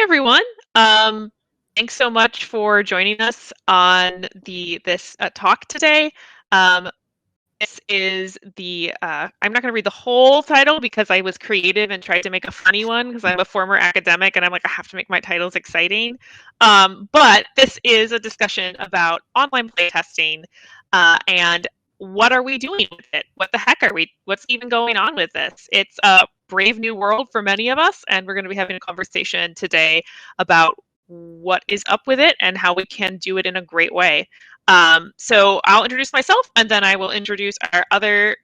everyone. Um, Thanks so much for joining us on this talk today. Um, this is I'm not going to read the whole title because I was creative and tried to make a funny one because I'm a former academic and I'm like, I have to make my titles exciting. But this is a discussion about online playtesting and what are we doing with it? What the heck are we? What's even going on with this? It's a brave new world for many of us, and we're going to be having a conversation today about what is up with it and how we can do it in a great way. So I'll introduce myself, and then I will introduce our other,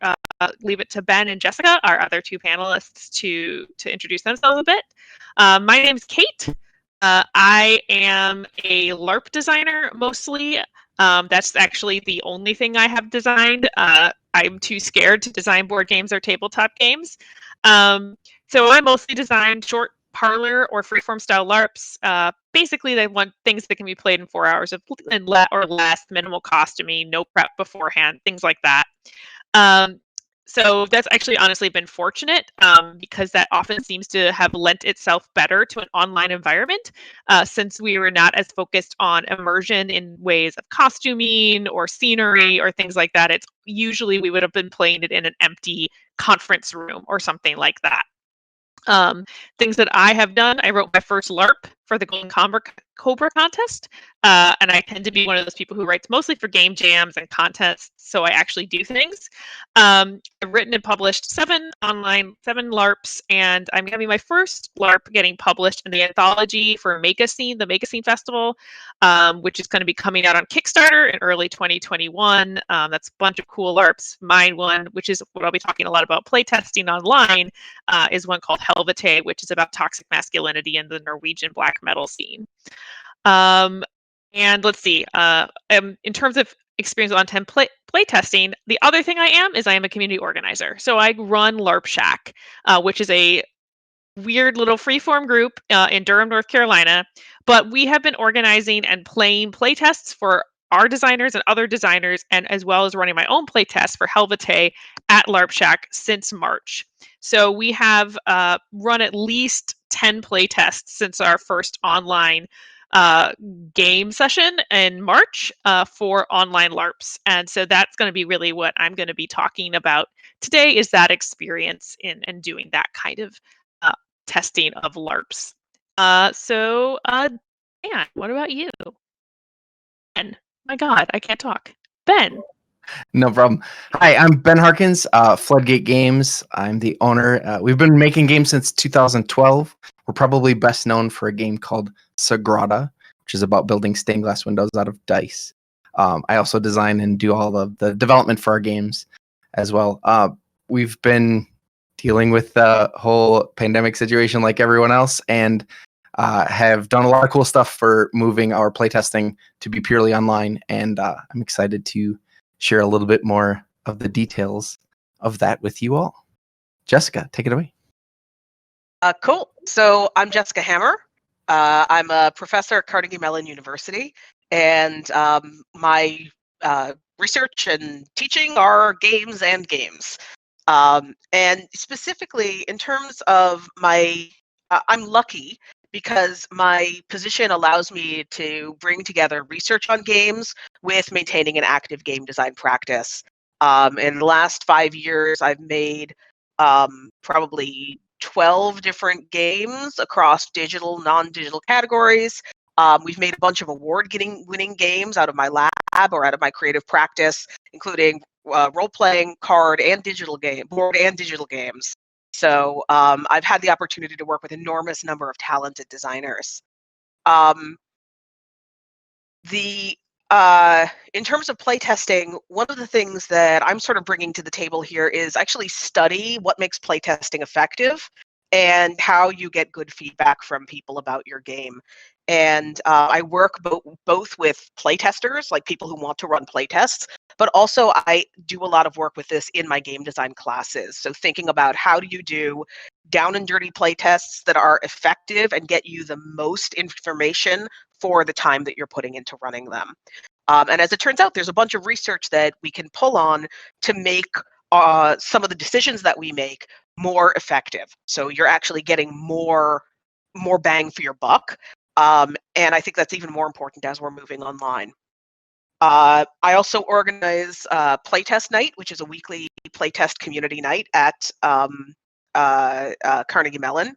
leave it to Ben and Jessica, our other two panelists, to introduce themselves a bit. My name's Kate. I am a LARP designer mostly. That's actually the only thing I have designed. I'm too scared to design board games or tabletop games. So I mostly design short parlor or freeform style LARPs. Basically, they want things that can be played in 4 hours or less, minimal costuming, no prep beforehand, things like that. So that's actually honestly been fortunate because that often seems to have lent itself better to an online environment since we were not as focused on immersion in ways of costuming or scenery or things like that. It's usually we would have been playing it in an empty conference room or something like that. Things that I have done, I wrote my first LARP for the Golden Cobra contest, and I tend to be one of those people who writes mostly for game jams and contests, so I actually do things. I've written and published 7 LARPs, and I'm having my first LARP getting published in the anthology for the Make a Scene Festival, which is going to be coming out on Kickstarter in early 2021. That's a bunch of cool LARPs. Mine one, which is what I'll be talking a lot about playtesting online, is one called Helvete, which is about toxic masculinity in the Norwegian black metal scene. And let's see, in terms of experience on playtesting, the other thing I am a community organizer. So I run LARP Shack, which is a weird little freeform group in Durham, North Carolina. But we have been organizing and playing playtests for our designers and other designers, and as well as running my own playtest for Helvete at LARP Shack since March. So we have run at least 10 playtests since our first online game session in March for online LARPs. And so that's going to be really what I'm going to be talking about today, is that experience in doing that kind of testing of LARPs. Dan, what about you? Ben, my God, I can't talk. Ben. No problem. Hi, I'm Ben Harkins, Floodgate Games. I'm the owner. We've been making games since 2012. We're probably best known for a game called Sagrada, which is about building stained glass windows out of dice. I also design and do all of the development for our games as well. We've been dealing with the whole pandemic situation like everyone else, and have done a lot of cool stuff for moving our playtesting to be purely online. And I'm excited to share a little bit more of the details of that with you all. Jessica, take it away. Cool. So I'm Jessica Hammer. I'm a professor at Carnegie Mellon University, and my research and teaching are games and games. And specifically in terms of I'm lucky because my position allows me to bring together research on games with maintaining an active game design practice. In the last 5 years, I've made probably 12 different games across digital, non-digital categories. We've made a bunch of award-winning games out of my lab or out of my creative practice, including role-playing, board and digital games. So I've had the opportunity to work with an enormous number of talented designers. In terms of playtesting, one of the things that I'm sort of bringing to the table here is actually study what makes playtesting effective and how you get good feedback from people about your game. And I work both with playtesters, like people who want to run playtests, but also I do a lot of work with this in my game design classes. So thinking about how do you do down and dirty playtests that are effective and get you the most information for the time that you're putting into running them. And as it turns out, there's a bunch of research that we can pull on to make some of the decisions that we make more effective. So you're actually getting more more bang for your buck. And I think that's even more important as we're moving online. I also organize Playtest Night, which is a weekly playtest community night at Carnegie Mellon.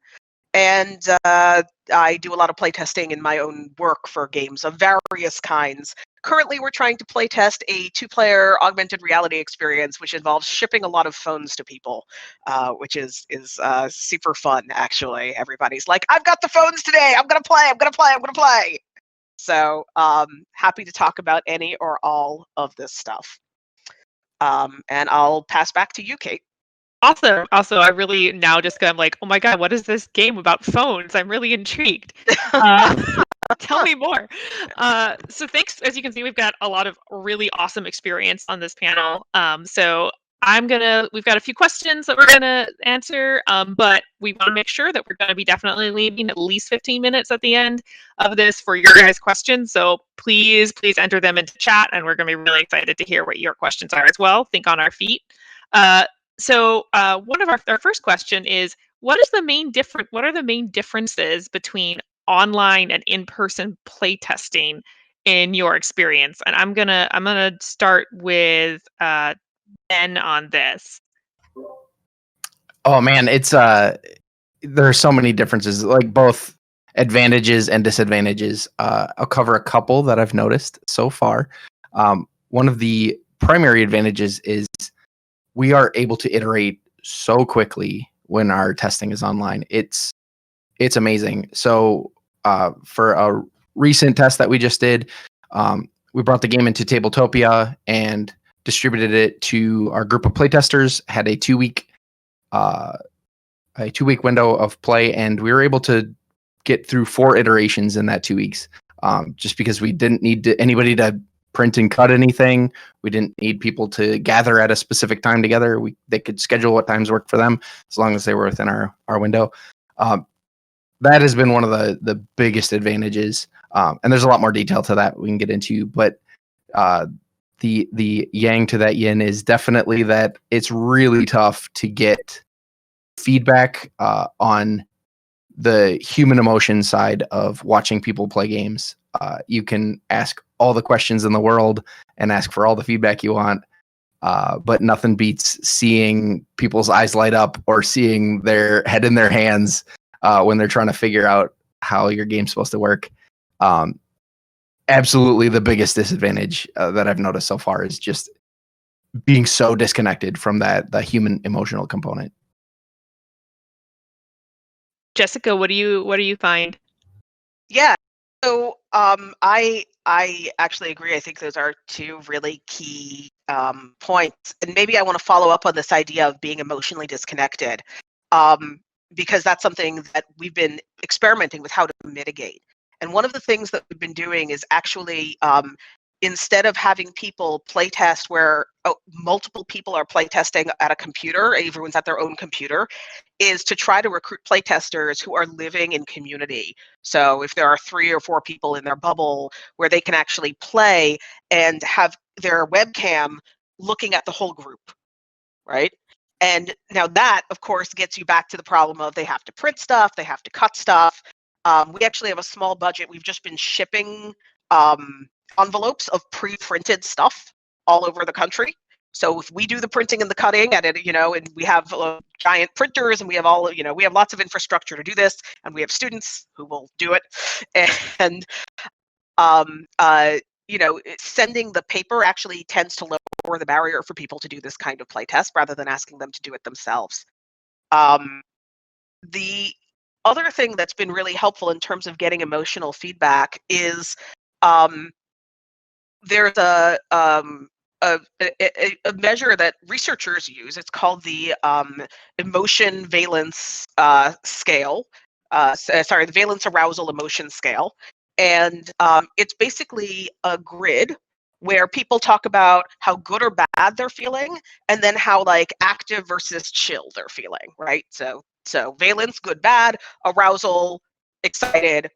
And I do a lot of playtesting in my own work for games of various kinds. Currently, we're trying to playtest a 2-player augmented reality experience, which involves shipping a lot of phones to people, which is super fun, actually. Everybody's like, I've got the phones today. I'm going to play. I'm going to play. I'm going to play. So happy to talk about any or all of this stuff. And I'll pass back to you, Kate. Awesome. Also, I really now just I'm like, oh my God, what is this game about phones? I'm really intrigued. Tell me more. So thanks. As you can see, we've got a lot of really awesome experience on this panel. So we've got a few questions that we're gonna answer, but we want to make sure that we're gonna be definitely leaving at least 15 minutes at the end of this for your guys' questions. So please enter them into chat, and we're gonna be really excited to hear what your questions are as well. Think on our feet. So one of our first question is, what are the main differences between online and in-person playtesting in your experience? And I'm gonna start with Ben on this. Oh man, it's there are so many differences, like both advantages and disadvantages. I'll cover a couple that I've noticed so far. One of the primary advantages is we are able to iterate so quickly when our testing is online. It's amazing. So for a recent test that we just did, we brought the game into Tabletopia and distributed it to our group of playtesters, had a 2-week window of play, and we were able to get through 4 iterations in that 2 weeks, just because we didn't need anybody to print and cut anything. We didn't need people to gather at a specific time together. They could schedule what times worked for them as long as they were within our window. That has been one of the biggest advantages. And there's a lot more detail to that we can get into, but the yang to that yin is definitely that it's really tough to get feedback on the human emotion side of watching people play games. You can ask all the questions in the world and ask for all the feedback you want, but nothing beats seeing people's eyes light up or seeing their head in their hands when they're trying to figure out how your game's supposed to work. Absolutely the biggest disadvantage that I've noticed so far is just being so disconnected from the human emotional component. Jessica, what do you find? Yeah. So I actually agree. I think those are 2 really key points. And maybe I want to follow up on this idea of being emotionally disconnected, because that's something that we've been experimenting with how to mitigate. And one of the things that we've been doing is actually, instead of having people playtest where multiple people are playtesting at a computer, everyone's at their own computer, is to try to recruit playtesters who are living in community. So if there are 3 or 4 people in their bubble where they can actually play and have their webcam looking at the whole group, right? And now that, of course, gets you back to the problem of they have to print stuff, they have to cut stuff. We actually have a small budget. We've just been shipping envelopes of pre-printed stuff all over the country. So if we do the printing and the cutting at it, and we have giant printers, and we have we have lots of infrastructure to do this, and we have students who will do it. And sending the paper actually tends to lower the barrier for people to do this kind of playtest rather than asking them to do it themselves. The other thing that's been really helpful in terms of getting emotional feedback is there's a measure that researchers use. It's called the emotion valence scale. The valence arousal emotion scale. And it's basically a grid where people talk about how good or bad they're feeling, and then how active versus chill they're feeling, right? So valence, good, bad; arousal, excited,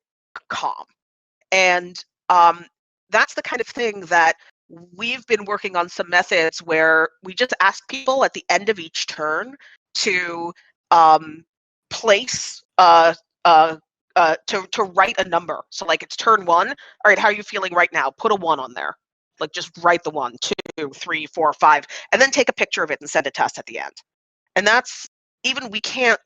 calm. And that's the kind of thing that we've been working on, some methods where we just ask people at the end of each turn to place to write a number. So like it's turn 1. All right, how are you feeling right now? Put a 1 on there. Like just write the 1, 2, 3, 4, 5, and then take a picture of it and send a test at the end. And that's we can't.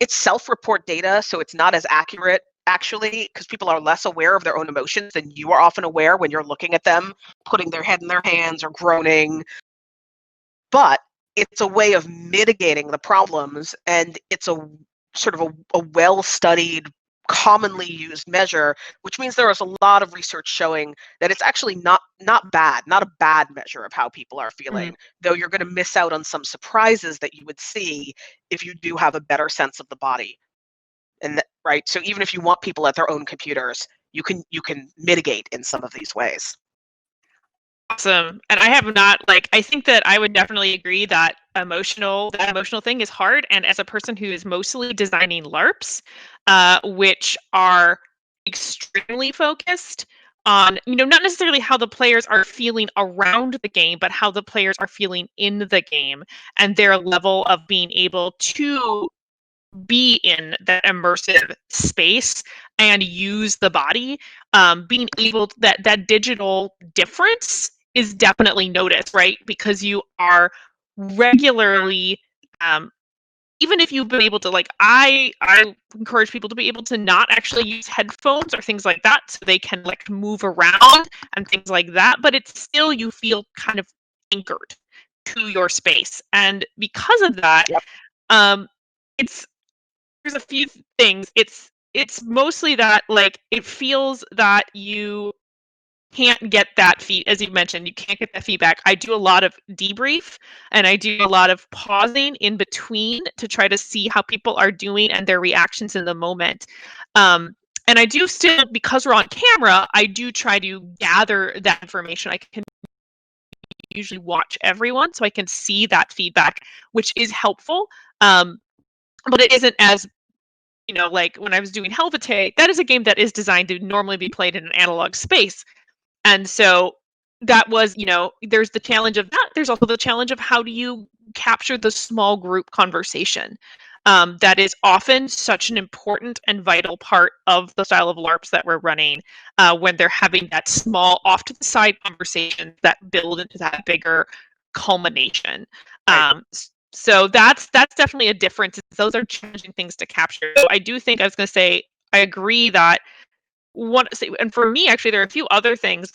It's self-report data, so it's not as accurate actually, because people are less aware of their own emotions than you are often aware when you're looking at them, putting their head in their hands or groaning. But it's a way of mitigating the problems, and it's a sort of a well-studied, commonly used measure, which means there is a lot of research showing that it's actually not a bad measure of how people are feeling, though you're going to miss out on some surprises that you would see if you do have a better sense of the body. And right, so even if you want people at their own computers, you can mitigate in some of these ways. Awesome. And I have not, I think that I would definitely agree that emotional thing is hard. And as a person who is mostly designing LARPs, which are extremely focused on, not necessarily how the players are feeling around the game, but how the players are feeling in the game and their level of being able to be in that immersive space and use the body, being able that digital difference is definitely noticed, right? Because you are regularly, even if you've been able to, I encourage people to be able to not actually use headphones or things like that, so they can move around and things like that, but it's still, you feel kind of anchored to your space. And because of that, there's a few things. It's mostly that it feels that you can't get that as you mentioned, you can't get that feedback. I do a lot of debrief and I do a lot of pausing in between to try to see how people are doing and their reactions in the moment. And I do still, because we're on camera, I do try to gather that information. I can usually watch everyone so I can see that feedback, which is helpful. But it isn't as, when I was doing Helvete, that is a game that is designed to normally be played in an analog space. And so that was, there's the challenge of that. There's also the challenge of how do you capture the small group conversation? That is often such an important and vital part of the style of LARPs that we're running, when they're having that small off to the side conversation that build into that bigger culmination. Right. So that's definitely a difference. Those are challenging things to capture. So I do think, I was going to say, I agree that and for me, actually, there are a few other things.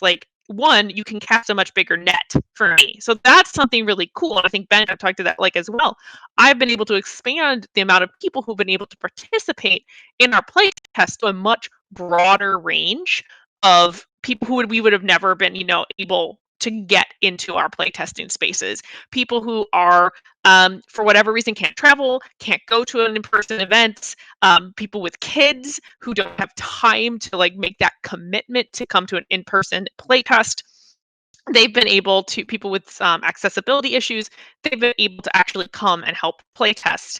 One, you can cast a much bigger net for me. So that's something really cool. And I think Ben, I've talked to that as well. I've been able to expand the amount of people who've been able to participate in our play test to a much broader range of people who we would have never been, able to get into our playtesting spaces. People who are, for whatever reason, can't travel, can't go to an in-person event, people with kids who don't have time to make that commitment to come to an in-person playtest. They've been able to, people with accessibility issues, they've been able to actually come and help playtest,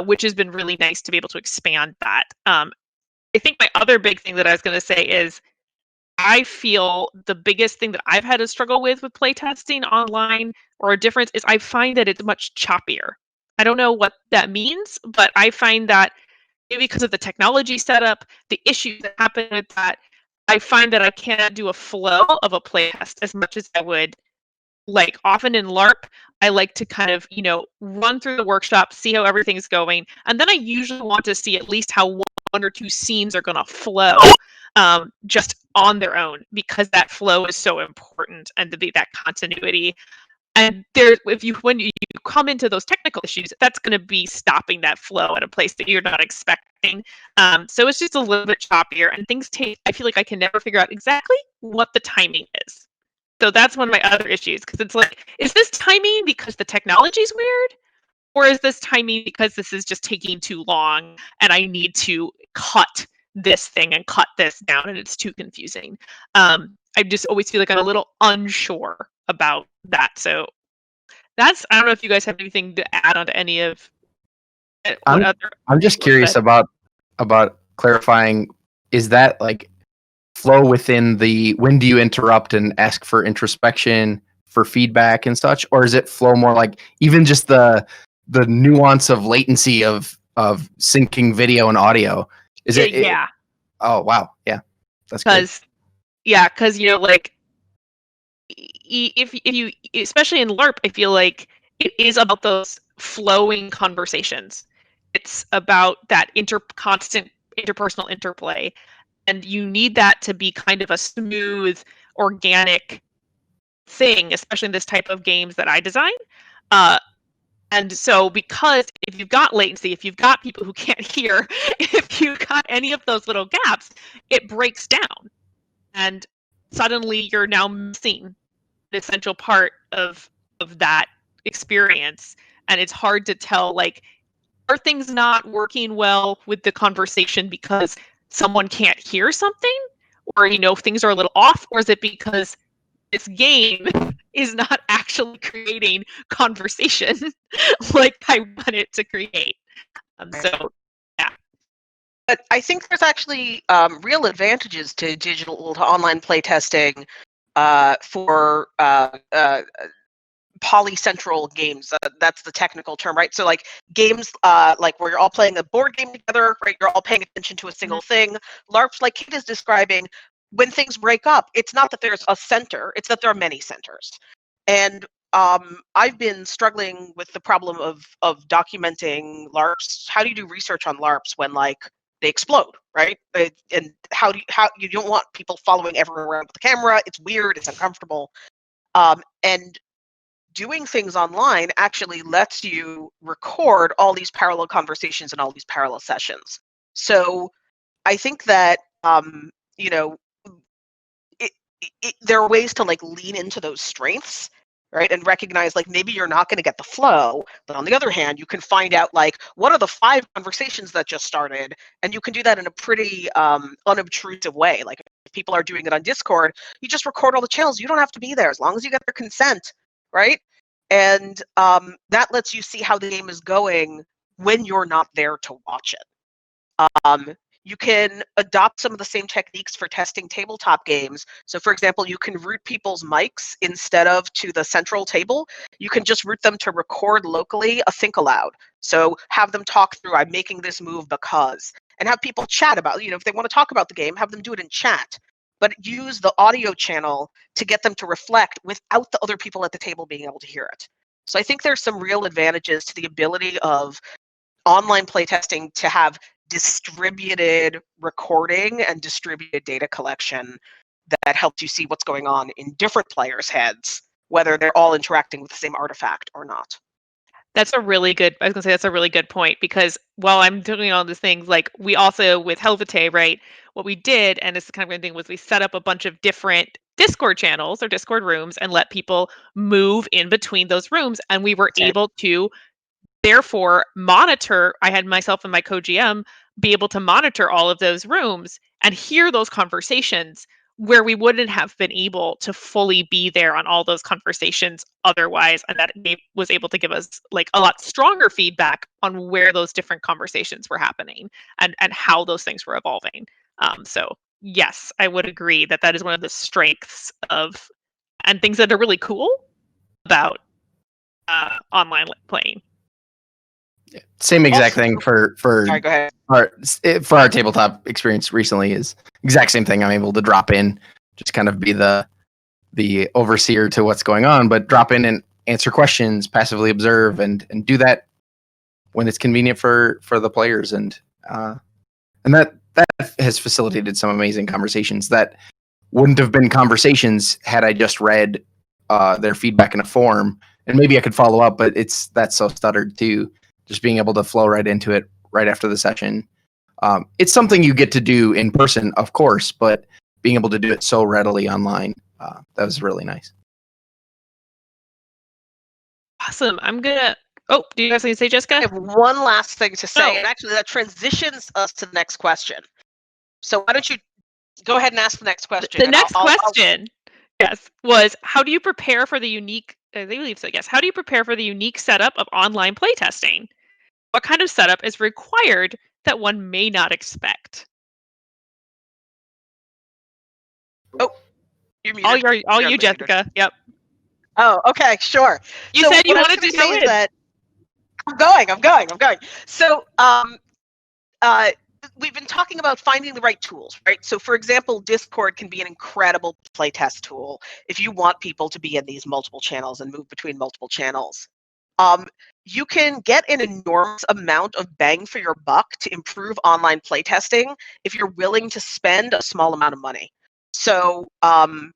which has been really nice to be able to expand that. I think my other big thing that I was going to say is, I feel the biggest thing that I've had to struggle with playtesting online, or a difference, is I find that it's much choppier. I don't know what that means, but I find that maybe because of the technology setup, the issues that happen with that, I find that I can't do a flow of a playtest as much as I would. Often in LARP, I like to kind of, run through the workshop, see how everything's going, and then I usually want to see at least how one or two scenes are going to flow, just on their own, because that flow is so important, and to be that continuity. And when you come into those technical issues, that's going to be stopping that flow at a place that you're not expecting. So it's just a little bit choppier, and things I feel like I can never figure out exactly what the timing is. So that's one of my other issues, because it's is this timing because the technology is weird? Or is this timing because this is just taking too long and I need to cut this thing and cut this down and it's too confusing? I just always feel like I'm a little unsure about that. So I don't know if you guys have anything to add on to any of what I'm just curious about clarifying, is that flow within when do you interrupt and ask for introspection, for feedback and such, or is it flow more even just the nuance of latency of syncing video and audio? Is it? Yeah. Oh wow, yeah, that's good. Because like if you, especially in LARP, I feel like it is about those flowing conversations. It's about that constant interpersonal interplay, and you need that to be kind of a smooth, organic thing, especially in this type of games that I design. And so, because if you've got latency, if you've got people who can't hear, if you've got any of those little gaps, it breaks down, and suddenly you're now missing the essential part of that experience. And it's hard to tell, like, are things not working well with the conversation because someone can't hear something, or things are a little off, or is it because this game is not actually creating conversation like I want it to create? So yeah. But I think there's actually real advantages to digital to online playtesting for polycentral games. That's the technical term, right? So like games like where you're all playing a board game together, right? You're all paying attention to a single thing. LARPs, like Kate is describing, when things break up, it's not that there's a center, it's that there are many centers. And I've been struggling with the problem of documenting LARPs. How do you do research on LARPs when like they explode, right? And how you don't want people following everyone around with the camera? It's weird, it's uncomfortable. And doing things online actually lets you record all these parallel conversations and all these parallel sessions. So I think that there are ways to like lean into those strengths, right? And recognize like maybe you're not going to get the flow, but on the other hand, you can find out like what are the 5 conversations that just started, and you can do that in a pretty unobtrusive way. Like if people are doing it on Discord, you just record all the channels. You don't have to be there as long as you get their consent, right? And that lets you see how the game is going when you're not there to watch it. You can adopt some of the same techniques for testing tabletop games. So for example, you can route people's mics instead of to the central table. You can just route them to record locally a think aloud. So have them talk through, I'm making this move because, and have people chat about, if they want to talk about the game, have them do it in chat. But use the audio channel to get them to reflect without the other people at the table being able to hear it. So I think there's some real advantages to the ability of online playtesting to have distributed recording and distributed data collection that helps you see what's going on in different players' heads, whether they're all interacting with the same artifact or not. That's a really good, I was gonna say that's a really good point, because while I'm doing all these things, like we also with Helvete, right, what we did, and it's the kind of thing, was we set up a bunch of different Discord channels or Discord rooms and let people move in between those rooms, and we were able to therefore monitor. I had myself and my co-GM be able to monitor all of those rooms and hear those conversations, where we wouldn't have been able to fully be there on all those conversations otherwise. And that was able to give us like a lot stronger feedback on where those different conversations were happening and how those things were evolving. So yes, I would agree that that is one of the strengths of, and things that are really cool about online playing. Same exact thing for Sorry, go ahead. our tabletop experience recently is exact same thing. I'm able to drop in, just kind of be the overseer to what's going on, but drop in and answer questions, passively observe, and do that when it's convenient for the players, and that has facilitated some amazing conversations that wouldn't have been conversations had I just read their feedback in a form, and maybe I could follow up, but that's so stuttered too. Just being able to flow right into it right after the session. It's something you get to do in person, of course, but being able to do it so readily online, that was really nice. Awesome. I'm gonna. Oh, do you have something to say, Jessica? I have one last thing to say, and actually that transitions us to the next question. So why don't you go ahead and ask the next question? The next question, yes, was how do you prepare for the unique? I believe so. Yes. How do you prepare for the unique setup of online playtesting? What kind of setup is required that one may not expect? Oh, you're muted. All you, Jessica. Muted. Yep. Oh, okay, sure. You said you wanted to say that. I'm going. So, we've been talking about finding the right tools, right? So for example, Discord can be an incredible playtest tool if you want people to be in these multiple channels and move between multiple channels. You can get an enormous amount of bang for your buck to improve online playtesting if you're willing to spend a small amount of money. So one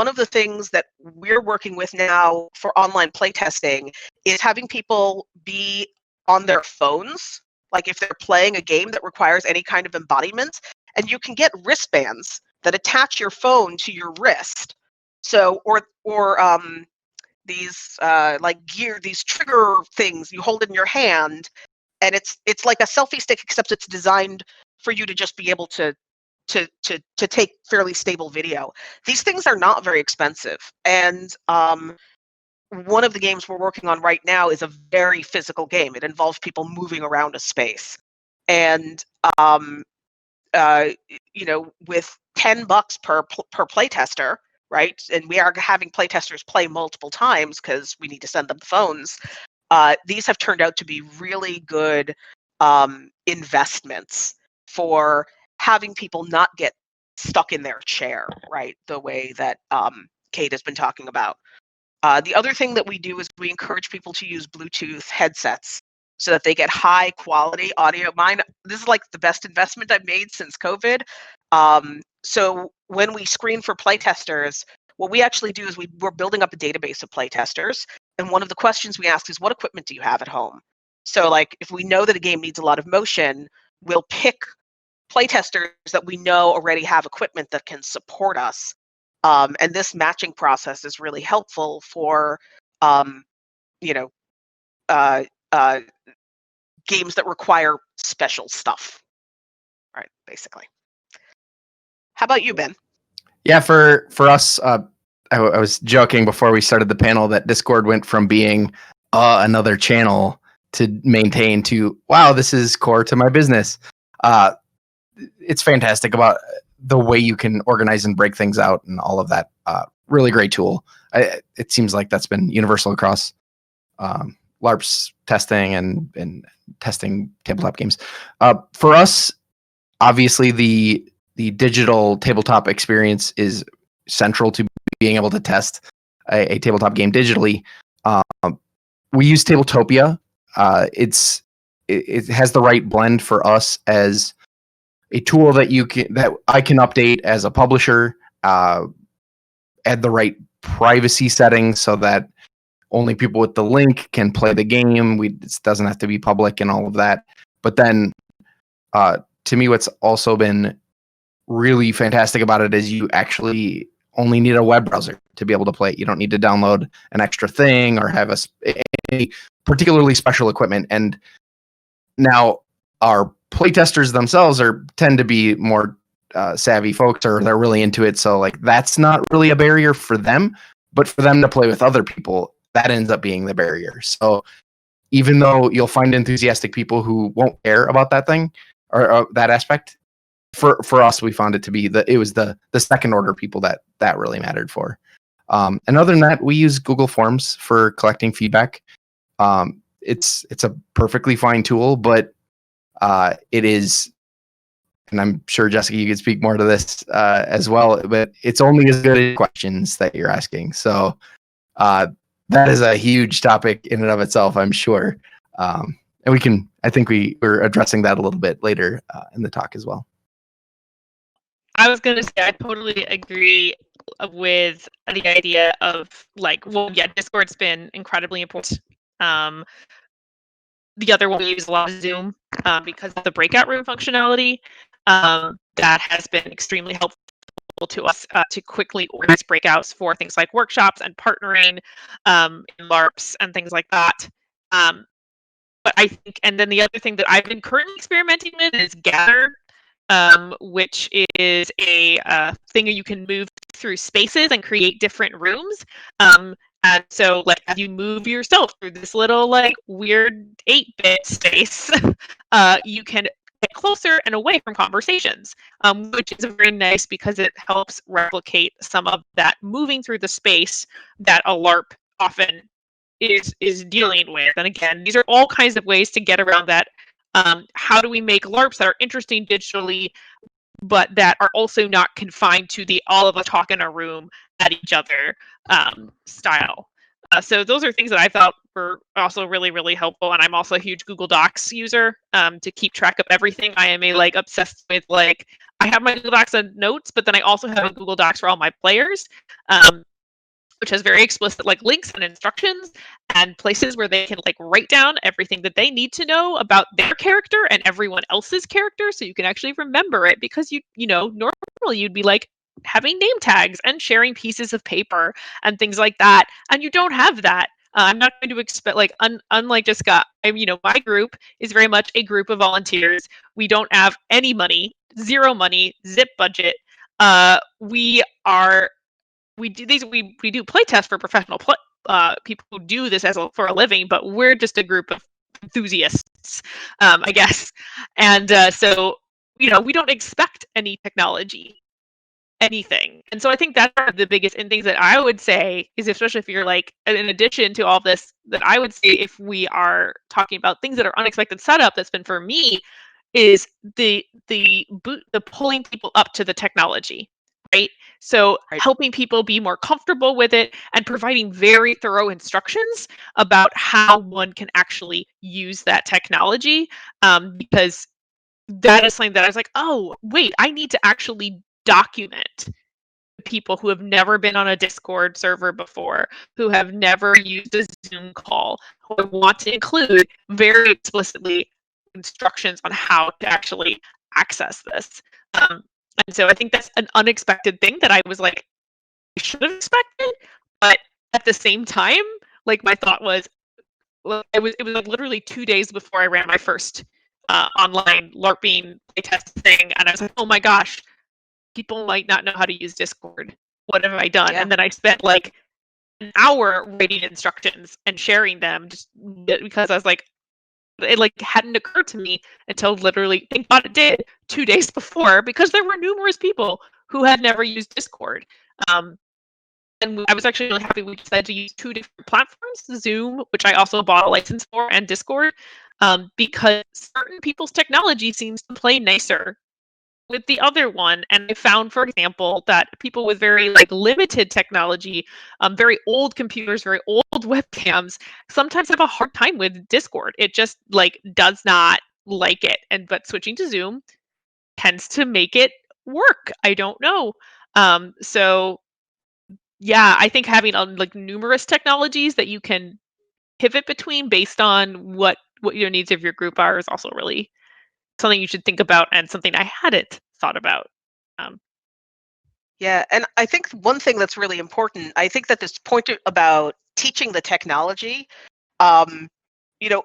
of the things that we're working with now for online playtesting is having people be on their phones, like if they're playing a game that requires any kind of embodiment, and you can get wristbands that attach your phone to your wrist. So, or these like gear, these trigger things you hold in your hand, and it's like a selfie stick, except it's designed for you to just be able to take fairly stable video. These things are not very expensive, and one of the games we're working on right now is a very physical game. It involves people moving around a space, and with $10 per playtester, right? And we are having playtesters play multiple times because we need to send them phones. These have turned out to be really good investments for having people not get stuck in their chair, right? The way that Kate has been talking about. The other thing that we do is we encourage people to use Bluetooth headsets so that they get high quality audio. This is like the best investment I've made since COVID. So when we screen for playtesters, what we actually do is we're building up a database of playtesters. And one of the questions we ask is, what equipment do you have at home? So like if we know that a game needs a lot of motion, we'll pick playtesters that we know already have equipment that can support us. And this matching process is really helpful for, games that require special stuff, right? Basically. How about you, Ben? Yeah, for us, I was joking before we started the panel that Discord went from being another channel to maintain to, wow, this is core to my business. It's fantastic about the way you can organize and break things out and all of that. Really great tool. It seems like that's been universal across LARPs testing and testing tabletop games. For us, obviously the digital tabletop experience is central to being able to test a tabletop game digitally. We use Tabletopia. It has the right blend for us as a tool that I can update as a publisher, add the right privacy settings so that only people with the link can play the game. It doesn't have to be public and all of that. But then, to me, what's also been really fantastic about it is you actually only need a web browser to be able to play it. You don't need to download an extra thing or have a particularly special equipment. And now our playtesters themselves tend to be more savvy folks, or they're really into it. So like that's not really a barrier for them, but for them to play with other people, that ends up being the barrier. So even though you'll find enthusiastic people who won't care about that thing or that aspect, for us, we found it to be it was the second order people that really mattered for. And other than that, we use Google Forms for collecting feedback. It's a perfectly fine tool, but it is, and I'm sure Jessica, you could speak more to this as well, but it's only as good as questions that you're asking. So that is a huge topic in and of itself, I'm sure. And I think we're addressing that a little bit later in the talk as well. I was going to say, I totally agree with the idea of Discord's been incredibly important. The other one we use a lot of Zoom because of the breakout room functionality. That has been extremely helpful to us to quickly organize breakouts for things like workshops and partnering in LARPs and things like that. But I think, and then the other thing that I've been currently experimenting with is Gather, which is a thing you can move through spaces and create different rooms. And so, like, as you move yourself through this little, like, weird 8-bit space, you can get closer and away from conversations, which is very nice because it helps replicate some of that moving through the space that a LARP often is dealing with. And again, these are all kinds of ways to get around that How do we make LARPs that are interesting digitally, but that are also not confined to the all of us talk in a room at each other style? So those are things that I thought were also really, really helpful. And I'm also a huge Google Docs user to keep track of everything. I am obsessed with I have my Google Docs and notes, but then I also have a Google Docs for all my players, which has very explicit links and instructions and places where they can write down everything that they need to know about their character and everyone else's character, so you can actually remember it, because normally you'd be having name tags and sharing pieces of paper and things like that, and you don't have that. I'm not going to expect unlike Jessica. My group is very much a group of volunteers. We don't have any money, zero money, zip budget. We do playtests for professional people who do this for a living, but we're just a group of enthusiasts, I guess. And so we don't expect any technology, anything. And so I think that's one of the biggest things that I would say is, especially if you're in addition to all this, that I would say if we are talking about things that are unexpected setup, that's been for me, is the pulling people up to the technology, right? So helping people be more comfortable with it and providing very thorough instructions about how one can actually use that technology, because that is something that I was oh, wait, I need to actually document people who have never been on a Discord server before, who have never used a Zoom call, who I want to include very explicitly instructions on how to actually access this. And so I think that's an unexpected thing that I was I should have expected, but at the same time, my thought was, it was literally 2 days before I ran my first online LARPing playtest thing, and I was oh my gosh, people might not know how to use Discord. What have I done? Yeah. And then I spent an hour writing instructions and sharing them, just because I was it hadn't occurred to me until literally, thank God it did, 2 days before, because there were numerous people who had never used Discord. And I was actually really happy we decided to use 2 different platforms, Zoom, which I also bought a license for, and Discord, because certain people's technology seems to play nicer with the other one. And I found, for example, that people with very limited technology, very old computers, very old webcams, sometimes have a hard time with Discord. It just does not like it. But switching to Zoom tends to make it work. I don't know. So yeah, I think having numerous technologies that you can pivot between based on what your needs of your group are is also really something you should think about, and something I hadn't thought about. Yeah, and I think one thing that's really important, I think that this point about teaching the technology, a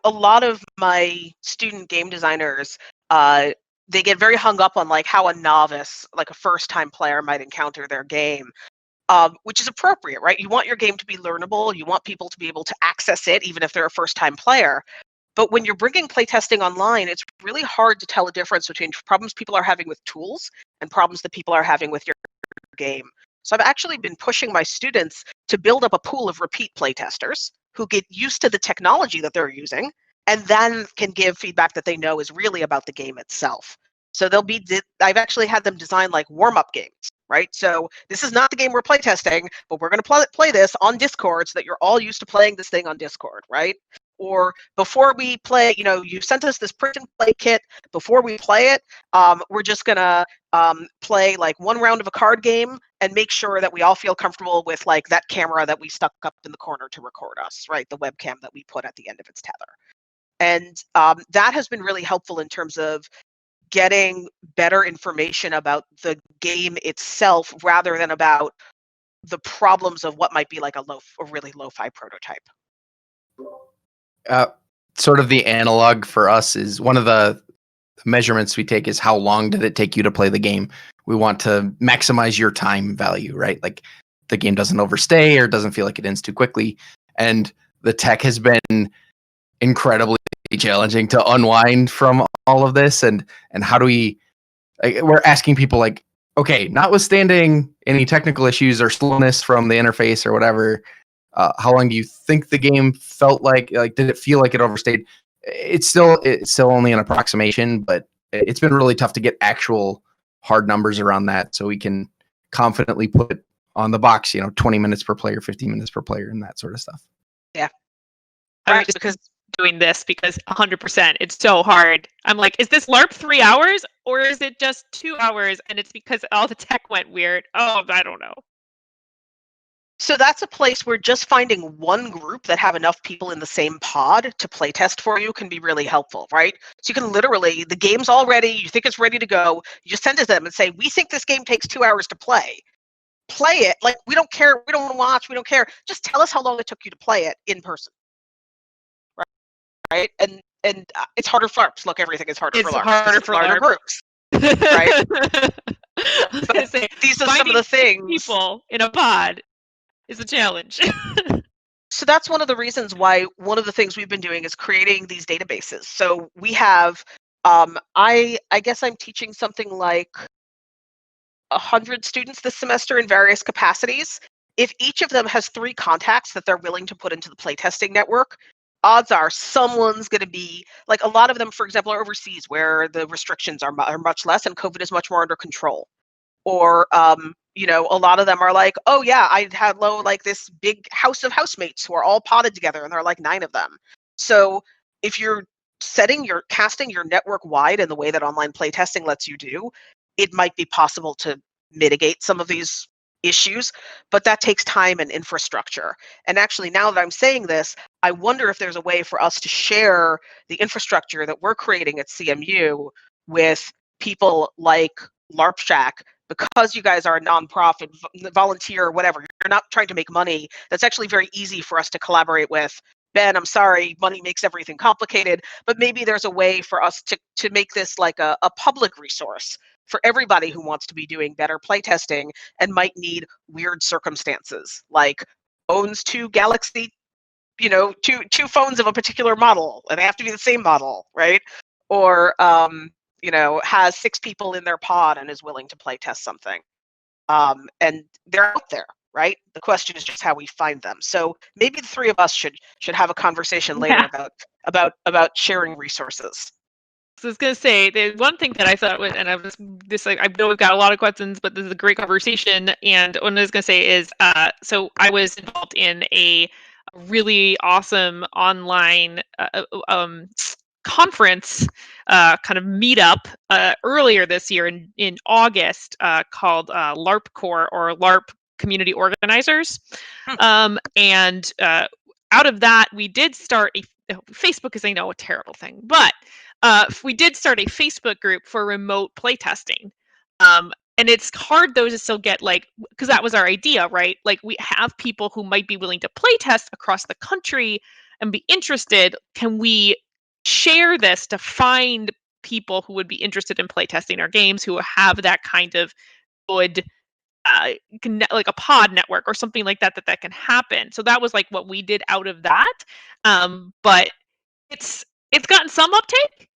lot of my student game designers, they get very hung up on how a novice, a first-time player might encounter their game, which is appropriate, right? You want your game to be learnable. You want people to be able to access it, even if they're a first-time player. But when you're bringing playtesting online, it's really hard to tell a difference between problems people are having with tools and problems that people are having with your game. So I've actually been pushing my students to build up a pool of repeat playtesters who get used to the technology that they're using, and then can give feedback that they know is really about the game itself. So I've actually had them design warm-up games, right? So this is not the game we're playtesting, but we're going to play this on Discord so that you're all used to playing this thing on Discord, right? Or before we play, you sent us this print and play kit. Before we play it, we're just going to play one round of a card game and make sure that we all feel comfortable with that camera that we stuck up in the corner to record us, right? The webcam that we put at the end of its tether. And that has been really helpful in terms of getting better information about the game itself, rather than about the problems of what might be a really lo-fi prototype. Sort of the analog for us is, one of the measurements we take is how long did it take you to play the game. We want to maximize your time value, right? The game doesn't overstay or doesn't feel like it ends too quickly. And the tech has been incredibly challenging to unwind from all of this. And how do we're asking people okay, notwithstanding any technical issues or slowness from the interface or whatever, how long do you think the game felt like did it feel like it overstayed? it's still only an approximation, but it's been really tough to get actual hard numbers around that, so we can confidently put on the box, 20 minutes per player, 15 minutes per player, and that sort of stuff. Yeah. Right, because doing this because 100% it's so hard. I'm like, is this LARP 3 hours or is it just 2 hours and it's because all the tech went weird? Oh, I don't know. So that's a place where just finding one group that have enough people in the same pod to playtest for you can be really helpful, right? So you can literally, the game's all ready, you think it's ready to go, you just send it to them and say, we think this game takes 2 hours to play. Play it. Like, we don't care, we don't want to watch, we don't care. Just tell us how long it took you to play it in person. Right? And it's harder for LARPs. Look, everything is harder for LARPs. It's harder for larger LARP groups. Right? Say, these are some of the things. People in a pod is a challenge. So that's one of the reasons why one of the things we've been doing is creating these databases. So we have, I guess I'm teaching something like 100 students this semester in various capacities. If each of them has 3 contacts that they're willing to put into the playtesting network, odds are someone's going to be, like, a lot of them, for example, are overseas where the restrictions are much less and COVID is much more under control. Or, a lot of them are like, oh yeah, I had like this big house of housemates who are all potted together and there are like 9 of them. So if you're casting your network wide in the way that online playtesting lets you do, it might be possible to mitigate some of these issues, but that takes time and infrastructure. And actually, now that I'm saying this, I wonder if there's a way for us to share the infrastructure that we're creating at CMU with people like LARP Shack, because you guys are a nonprofit, volunteer, or whatever. You're not trying to make money. That's actually very easy for us to collaborate with. Ben, I'm sorry, money makes everything complicated, but maybe there's a way for us to make this like a public resource for everybody who wants to be doing better playtesting and might need weird circumstances, like owns 2 Galaxy, two phones of a particular model, and they have to be the same model, right? Or has 6 people in their pod and is willing to playtest something. And they're out there, right? The question is just how we find them. So maybe the 3 of us should have a conversation later about sharing resources. So I was going to say, the one thing that I thought was, and I know we've got a lot of questions, but this is a great conversation. And what I was going to say is, so I was involved in a really awesome online conference, kind of meetup earlier this year in August, called LARP Core, or LARP Community Organizers. And out of that, we did start Facebook is, I know, a terrible thing, but we did start a Facebook group for remote playtesting. And it's hard, though, to still get, because that was our idea, right? Like, we have people who might be willing to playtest across the country and be interested. Can we share this to find people who would be interested in playtesting our games, who have that kind of good, like a pod network or something like that can happen? So that was like what we did out of that. But it's gotten some uptake,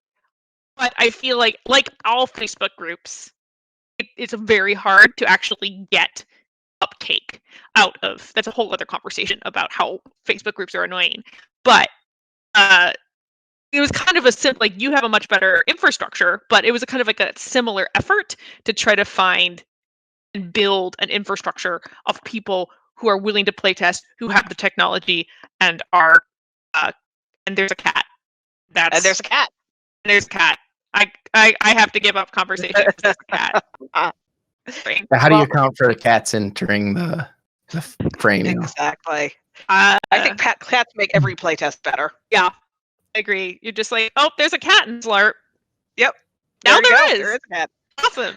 but I feel like all Facebook groups, it's very hard to actually get uptake out of. That's a whole other conversation about how Facebook groups are annoying. But it was kind of a simple, like, you have a much better infrastructure, but it was a kind of like a similar effort to try to find and build an infrastructure of people who are willing to playtest, who have the technology, and are and there's a cat. And there's a cat. There's a cat. I have to give up conversation because there's a cat. How do you account for the cats entering the frame? Exactly. I think cats make every playtest better. Yeah, I agree. You're just like, oh, there's a cat in LARP. Yep. Now there is. There is a cat. Awesome.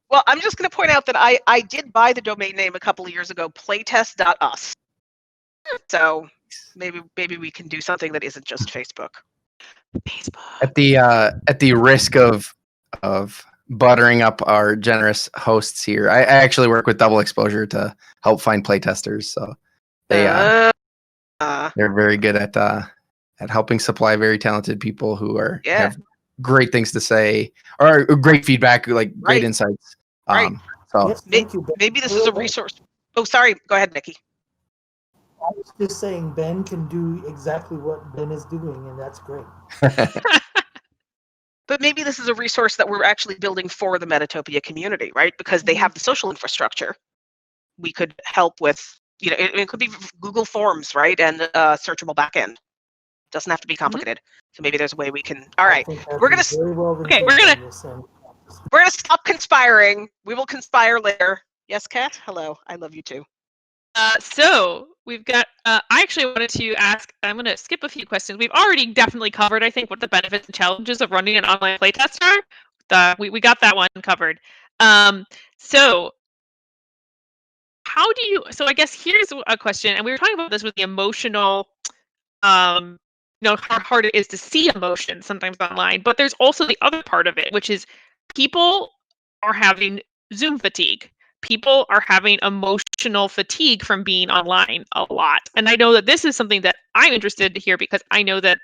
Well, I'm just going to point out that I did buy the domain name a couple of years ago, playtest.us. So maybe we can do something that isn't just Facebook. At the risk of buttering up our generous hosts here, I actually work with Double Exposure to help find playtesters. So they're very good at helping supply very talented people who have great things to say, or great feedback, like great insights. Right. So maybe this is a resource. Oh, sorry. Go ahead, Nikki. I was just saying Ben can do exactly what Ben is doing, and that's great. But maybe this is a resource that we're actually building for the Metatopia community, right? Because they have the social infrastructure. We could help with, it could be Google Forms, right? And searchable backend. Doesn't have to be complicated. So maybe there's a way we can. All right, we're gonna. Very well Okay, we're gonna stop conspiring. We will conspire later. Yes, Kat. Hello. I love you too. So we've got. I actually wanted to ask. I'm going to skip a few questions. We've already definitely covered, I think, what the benefits and challenges of running an online playtest are. We got that one covered. So how do you? So I guess here's a question, and we were talking about this with the emotional. How hard it is to see emotion sometimes online, but there's also the other part of it, which is people are having Zoom fatigue. People are having emotional fatigue from being online a lot. And I know that this is something that I'm interested to hear because I know that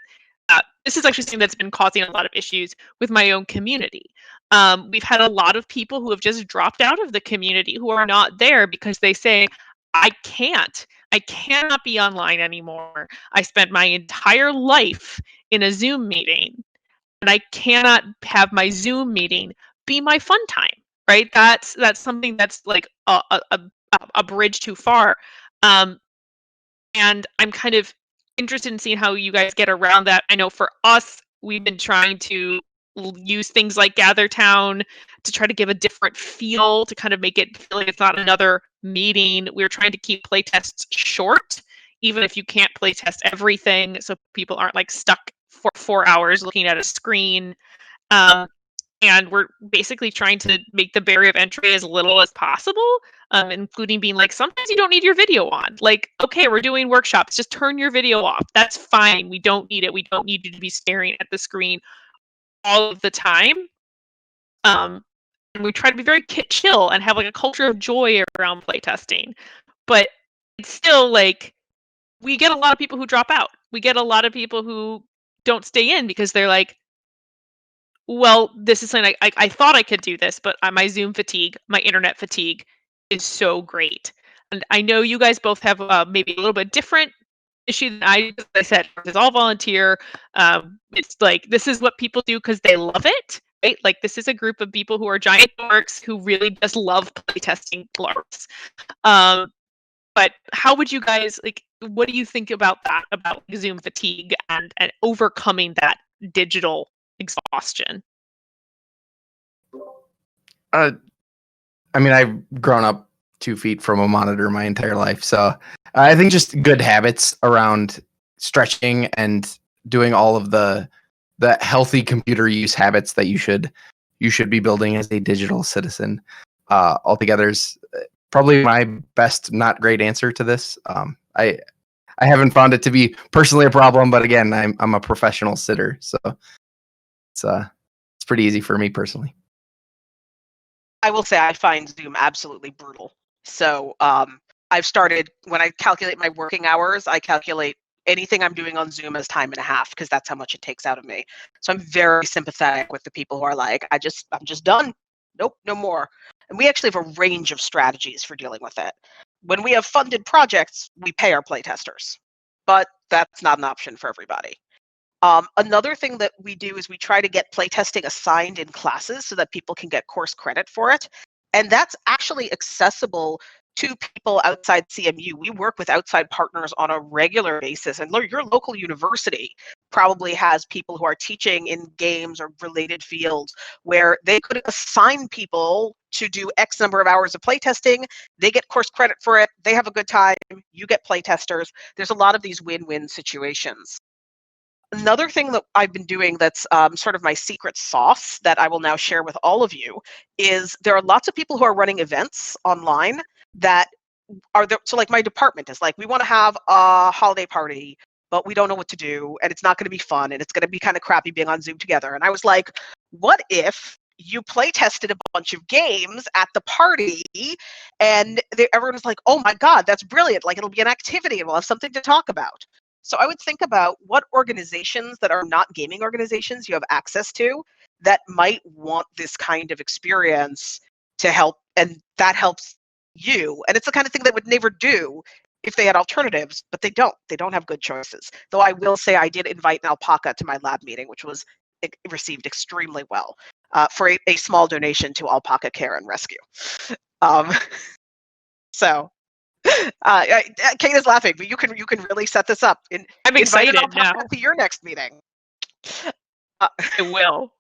this is actually something that's been causing a lot of issues with my own community. We've had a lot of people who have just dropped out of the community who are not there because they say, I cannot be online anymore. I spent my entire life in a Zoom meeting and I cannot have my Zoom meeting be my fun time, right? That's something that's like a bridge too far. And I'm kind of interested in seeing how you guys get around that. I know for us, we've been trying to use things like Gather Town to try to give a different feel, to kind of make it feel like it's not another meeting. We're trying to keep playtests short, even if you can't playtest everything, so people aren't like stuck for 4 hours looking at a screen. And we're basically trying to make the barrier of entry as little as possible, including being like, sometimes you don't need your video on. Like, okay, we're doing workshops, just turn your video off. That's fine. We don't need it. We don't need you to be staring at the screen all of the time. And we try to be very chill and have like a culture of joy around playtesting. But it's still like, we get a lot of people who drop out. We get a lot of people who don't stay in because they're like, well, this is something I thought I could do this, but my Zoom fatigue, my internet fatigue is so great. And I know you guys both have maybe a little bit different issue than I do. As I said, it's all volunteer. It's like, this is what people do because they love it, right? Like, this is a group of people who are giant dorks who really just love playtesting LARPs. But how would you guys, like, what do you think about that, about Zoom fatigue and overcoming that digital exhaustion? I mean, I've grown up 2 feet from a monitor my entire life, so I think just good habits around stretching and doing all of the healthy computer use habits that you should be building as a digital citizen. Altogether is probably my best, not great answer to this. I haven't found it to be personally a problem, but again, I'm a professional sitter, so it's pretty easy for me personally. I will say I find Zoom absolutely brutal. So I've started, when I calculate my working hours, I calculate anything I'm doing on Zoom as time and a half because that's how much it takes out of me. So I'm very sympathetic with the people who are like, I'm just done. Nope, no more. And we actually have a range of strategies for dealing with it. When we have funded projects, we pay our playtesters, but that's not an option for everybody. Another thing that we do is we try to get playtesting assigned in classes so that people can get course credit for it. And that's actually accessible to people outside CMU. We work with outside partners on a regular basis, and your local university probably has people who are teaching in games or related fields where they could assign people to do X number of hours of playtesting. They get course credit for it. They have a good time. You get playtesters. There's a lot of these win-win situations. Another thing that I've been doing that's sort of my secret sauce that I will now share with all of you is there are lots of people who are running events online that are there. So like my department is like, we want to have a holiday party, but we don't know what to do, and it's not going to be fun, and it's going to be kind of crappy being on Zoom together. And I was like, what if you play tested a bunch of games at the party, and everyone was like, oh my God, that's brilliant. Like, it'll be an activity and we'll have something to talk about. So I would think about what organizations that are not gaming organizations you have access to that might want this kind of experience to help, and that helps you. And it's the kind of thing that would never do if they had alternatives, but they don't. They don't have good choices. Though I will say I did invite an alpaca to my lab meeting, which was received extremely well for a small donation to alpaca care and rescue. So Kate is laughing, but you can really set this up. I'm excited invite an now. alpaca to your next meeting. I will.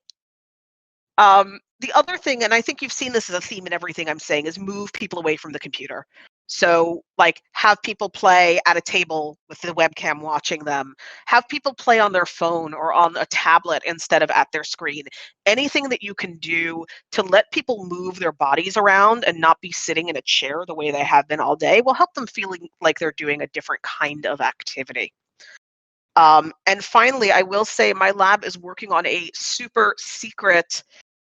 The other thing, and I think you've seen this as a theme in everything I'm saying, is move people away from the computer. So, like, have people play at a table with the webcam watching them. Have people play on their phone or on a tablet instead of at their screen. Anything that you can do to let people move their bodies around and not be sitting in a chair the way they have been all day will help them feeling like they're doing a different kind of activity. And finally, I will say my lab is working on a super secret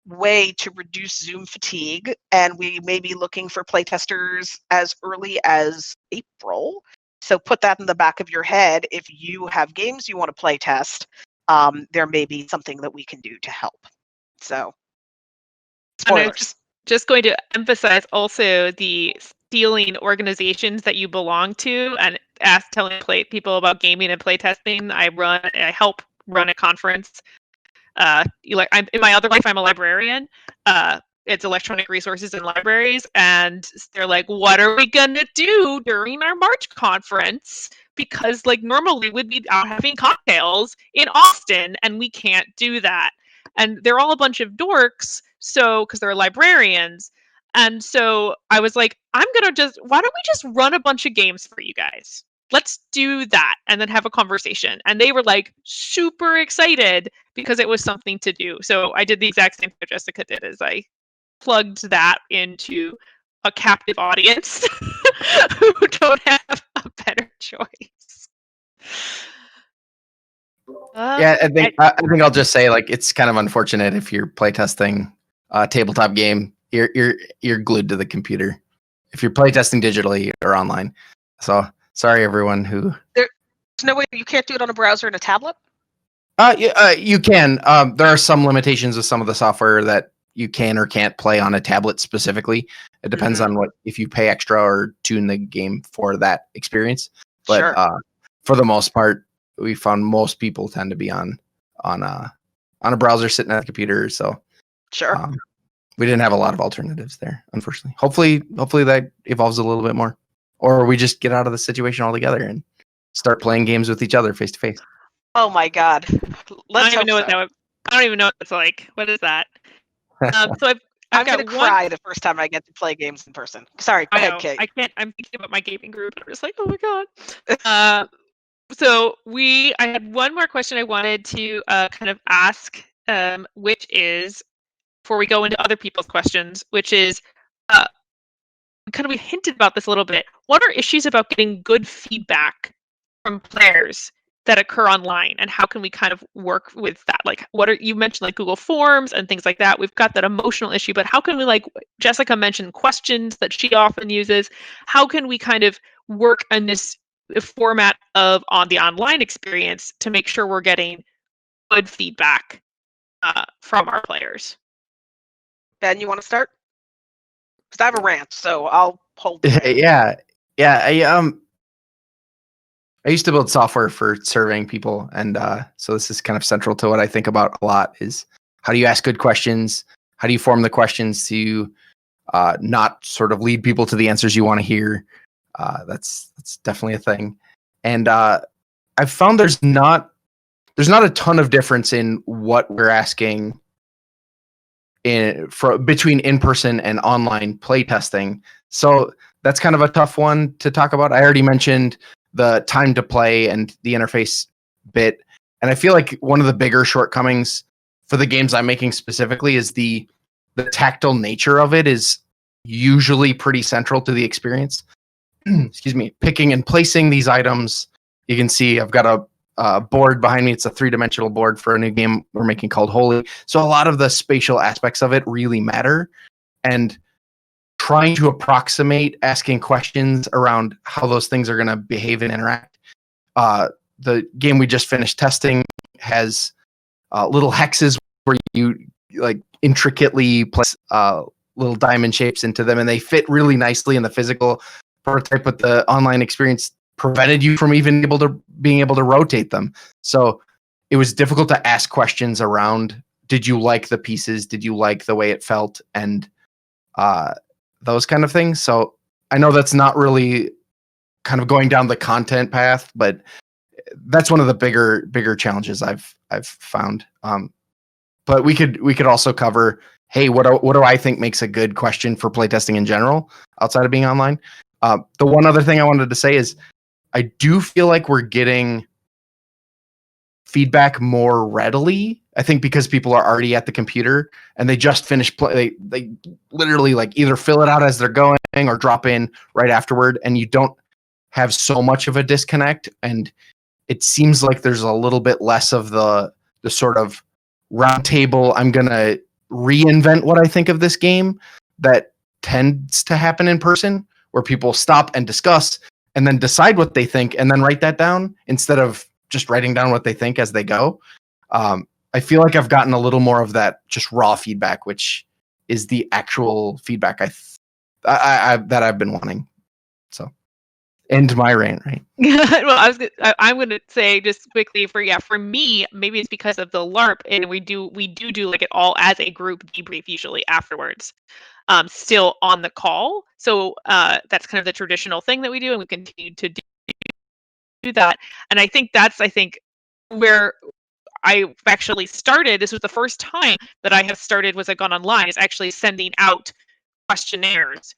way to reduce Zoom fatigue, and we may be looking for playtesters as early as April. So put that in the back of your head. If you have games you want to playtest, there may be something that we can do to help. So, spoilers. Just going to emphasize also the stealing organizations that you belong to and telling people about gaming and playtesting. I help run a conference. In my other life, I'm a librarian. It's electronic resources and libraries, and they're like, "What are we gonna do during our March conference?" Because like normally we'd be out having cocktails in Austin, and we can't do that. And they're all a bunch of dorks, so because they're librarians. And so I was like, why don't we just run a bunch of games for you guys? Let's do that and then have a conversation. And they were like super excited because it was something to do. So I did the exact same thing Jessica did, as I plugged that into a captive audience who don't have a better choice. Yeah, I think I'll just say, like, it's kind of unfortunate if you're playtesting a tabletop game, you're glued to the computer. If you're playtesting digitally or online, so sorry everyone who. There's no way you can't do it on a browser and a tablet. You can. There are some limitations with some of the software that you can or can't play on a tablet specifically. It depends on if you pay extra or tune the game for that experience. But Sure. For the most part, we found most people tend to be on a browser sitting at a computer. So Sure. We didn't have a lot of alternatives there, unfortunately. Hopefully that evolves a little bit more, or we just get out of the situation altogether and start playing games with each other face to face. Oh my God. I don't even know what it's like. What is that? So I'm going to cry the first time I get to play games in person. Sorry, go ahead, Kate. I can't. I'm thinking about my gaming group. I'm just like, oh my God. So I had one more question I wanted to kind of ask, which is, before we go into other people's questions, which is, we hinted about this a little bit. What are issues about getting good feedback from players that occur online, and how can we kind of work with that? Like, you mentioned like Google Forms and things like that. We've got that emotional issue, but how can we, like Jessica mentioned, questions that she often uses? How can we kind of work in this format on the online experience to make sure we're getting good feedback from our players? Ben, you want to start? Because I have a rant, so I'll hold. Yeah. I used to build software for surveying people, and so this is kind of central to what I think about a lot: is how do you ask good questions? How do you form the questions to not sort of lead people to the answers you want to hear? That's definitely a thing, and I've found there's not a ton of difference in what we're asking between in-person and online playtesting. So that's kind of a tough one to talk about. I already mentioned the time to play and the interface bit, and I feel like one of the bigger shortcomings for the games I'm making specifically is the tactile nature of it is usually pretty central to the experience. Excuse me. Picking and placing these items. You can see I've got a board behind me. It's a 3-dimensional board for a new game we're making called Holy. So a lot of the spatial aspects of it really matter, and trying to approximate asking questions around how those things are going to behave and interact. The game we just finished testing has little hexes where you like intricately place little diamond shapes into them, and they fit really nicely in the physical prototype with the online experience prevented you from even being able to rotate them. So it was difficult to ask questions around, did you like the pieces? Did you like the way it felt? And those kind of things. So I know that's not really kind of going down the content path, but that's one of the bigger challenges I've found. But we could also cover, hey, what do I think makes a good question for playtesting in general outside of being online? The one other thing I wanted to say is I do feel like we're getting feedback more readily. I think because people are already at the computer and they just finish play. They literally like either fill it out as they're going or drop in right afterward, and you don't have so much of a disconnect. And it seems like there's a little bit less of the sort of roundtable, I'm gonna reinvent what I think of this game, that tends to happen in person, where people stop and discuss and then decide what they think and then write that down instead of just writing down what they think as they go. I feel like I've gotten a little more of that just raw feedback, which is the actual feedback that I've been wanting. So, end my rant, right? Well, I'm gonna say just quickly for me, maybe it's because of the LARP, and we do like it all as a group debrief usually afterwards. Still on the call, so that's kind of the traditional thing that we do, and we continue to do that. And I think that's where I actually started. This was the first time that I have started, was I've gone online, is actually sending out questionnaires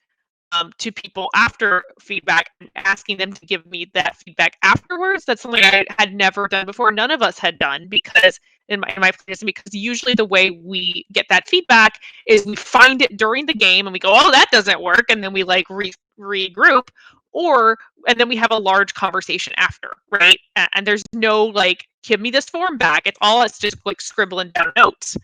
to people after feedback and asking them to give me that feedback afterwards. That's something I had never done before. None of us had done, because in my playtesting, because usually the way we get that feedback is we find it during the game and we go, oh, that doesn't work, and then we like regroup, and then we have a large conversation after, right? And there's no like, give me this form back. It's all us just like scribbling down notes.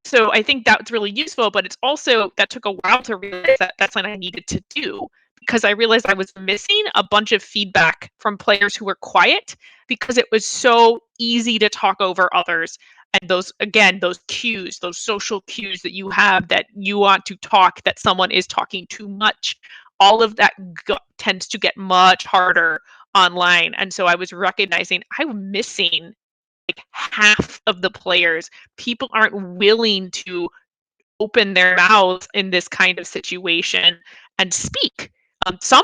So I think that's really useful, but it's also, that took a while to realize that that's what I needed to do, because I realized I was missing a bunch of feedback from players who were quiet, because it was so easy to talk over others. And those cues, those social cues that you have, that you want to talk, that someone is talking too much, all of that tends to get much harder online. And so I was recognizing I'm missing like half of the players. People aren't willing to open their mouths in this kind of situation and speak. Some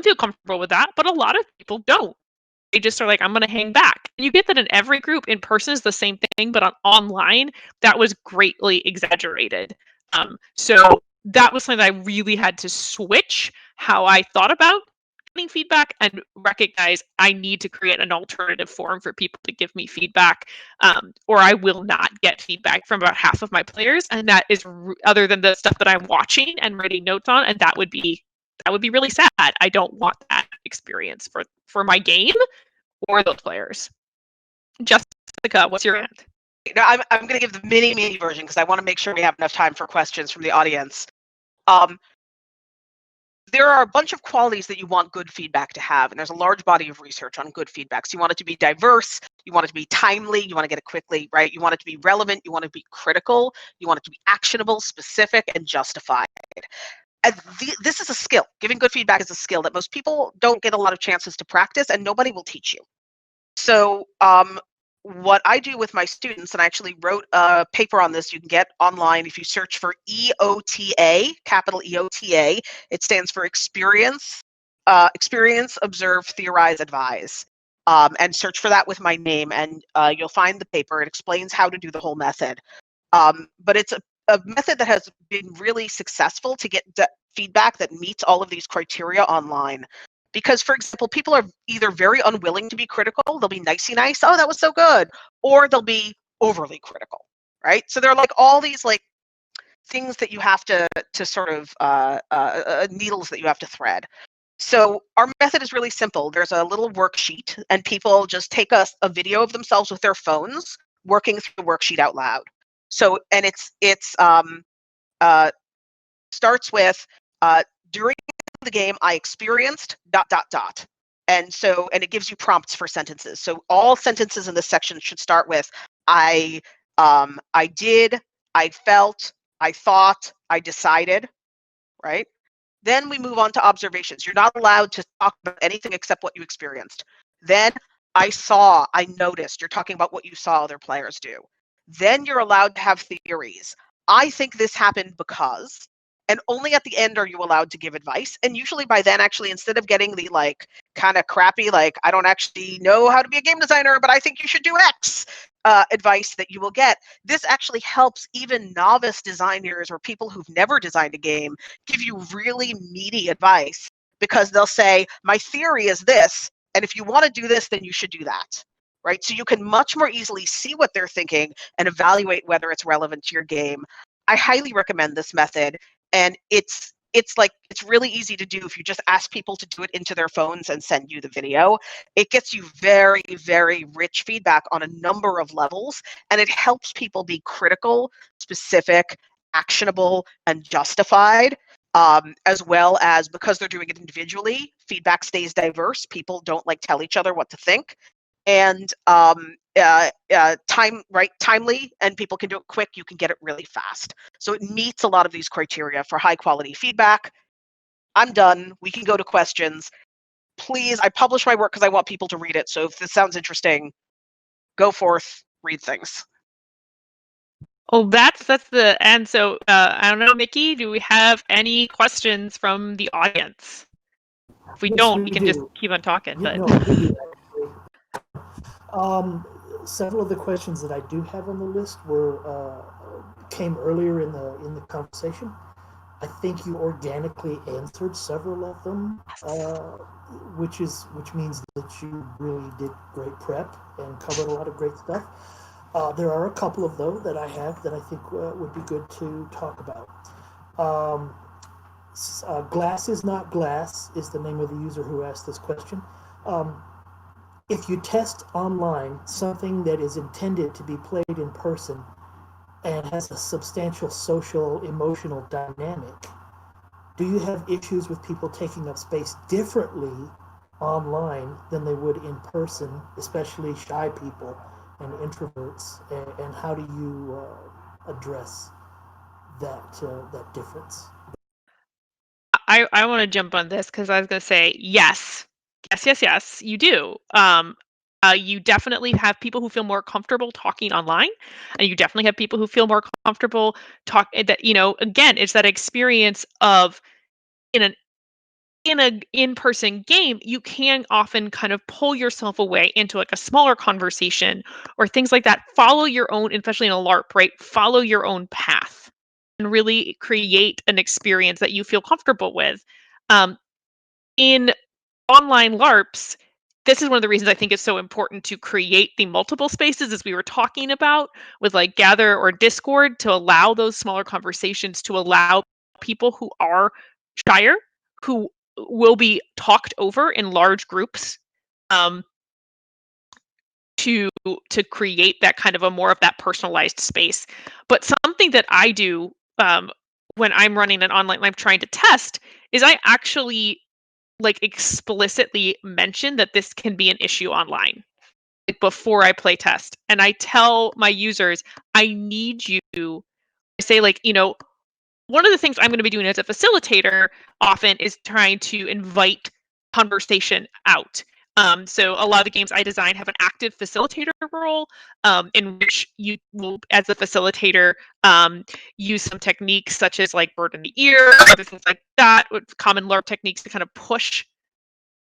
feel comfortable with that, but a lot of people don't. They just are like, I'm going to hang back. And you get that in every group. In person is the same thing, but online, that was greatly exaggerated. So that was something that I really had to switch how I thought about getting feedback, and recognize I need to create an alternative forum for people to give me feedback, or I will not get feedback from about half of my players. And that is other than the stuff that I'm watching and writing notes on, and that would be really sad. I don't want that experience for my game or those players. Jessica, what's your rant? Now, I'm going to give the mini version, because I want to make sure we have enough time for questions from the audience. There are a bunch of qualities that you want good feedback to have, and there's a large body of research on good feedback. So you want it to be diverse, you want it to be timely, you want to get it quickly, right? You want it to be relevant, you want it to be critical, you want it to be actionable, specific, and justified. And this is a skill. Giving good feedback is a skill that most people don't get a lot of chances to practice, and nobody will teach you. So what I do with my students, and I actually wrote a paper on this, you can get online if you search for EOTA, capital EOTA. It stands for Experience, Observe, Theorize, Advise. And search for that with my name, and you'll find the paper. It explains how to do the whole method. But it's a method that has been really successful to get feedback that meets all of these criteria online. Because, for example, people are either very unwilling to be critical, they'll be nicey nice, oh, that was so good, or they'll be overly critical, right? So there are like all these like things that you have to sort of needles that you have to thread. So our method is really simple. There's a little worksheet, and people just take a video of themselves with their phones working through the worksheet out loud. So, and it's starts with during the game I experienced ... and it gives you prompts for sentences. So all sentences in this section should start with I did, I felt, I thought, I decided, right? Then we move on to observations. You're not allowed to talk about anything except what you experienced. Then I noticed. You're talking about what you saw other players do. Then you're allowed to have theories. I think this happened because, and only at the end are you allowed to give advice. And usually by then, actually, instead of getting the like kind of crappy, like, I don't actually know how to be a game designer, but I think you should do X advice that you will get, this actually helps even novice designers or people who've never designed a game give you really meaty advice, because they'll say, my theory is this, and if you want to do this, then you should do that. Right? So you can much more easily see what they're thinking and evaluate whether it's relevant to your game. I highly recommend this method, and it's really easy to do if you just ask people to do it into their phones and send you the video. It gets you very, very rich feedback on a number of levels, and it helps people be critical, specific, actionable, and justified. As well as, because they're doing it individually, feedback stays diverse. People don't like tell each other what to think, and timely, and people can do it quick. You can get it really fast. So it meets a lot of these criteria for high quality feedback. I'm done. We can go to questions. Please, I publish my work because I want people to read it. So if this sounds interesting, go forth, read things. Oh, that's the end. So I don't know, Mickey, do we have any questions from the audience? If we don't, we can just keep on talking. But No, we do actually. Several of the questions that I do have on the list came earlier in the conversation. I think you organically answered several of them, which means that you really did great prep and covered a lot of great stuff. There are a couple of those that I have that I think would be good to talk about. Glass is not glass is the name of the user who asked this question. If you test online something that is intended to be played in person and has a substantial social, emotional dynamic, do you have issues with people taking up space differently online than they would in person, especially shy people and introverts? And how do you address that difference? I want to jump on this because I was going to say yes, you do. You definitely have people who feel more comfortable talking online, and you definitely have people who feel more comfortable that, again, it's that experience of in an in-person game, you can often kind of pull yourself away into like a smaller conversation or things like that. Follow your own, especially in a LARP, right? Follow your own path and really create an experience that you feel comfortable with. In online LARPs, this is one of the reasons I think it's so important to create the multiple spaces, as we were talking about with like Gather or Discord, to allow those smaller conversations, to allow people who are shyer, who will be talked over in large groups, to create that kind of a more of that personalized space. But something that I do when I'm running an online, I'm trying to test, is I actually like explicitly mention that this can be an issue online, like, before I play test. And I tell my users, I need you, I say, like, one of the things I'm going to be doing as a facilitator often is trying to invite conversation out. So a lot of the games I design have an active facilitator role, in which you will, as a facilitator, use some techniques such as like bird in the ear, other things like that, with common LARP techniques to kind of push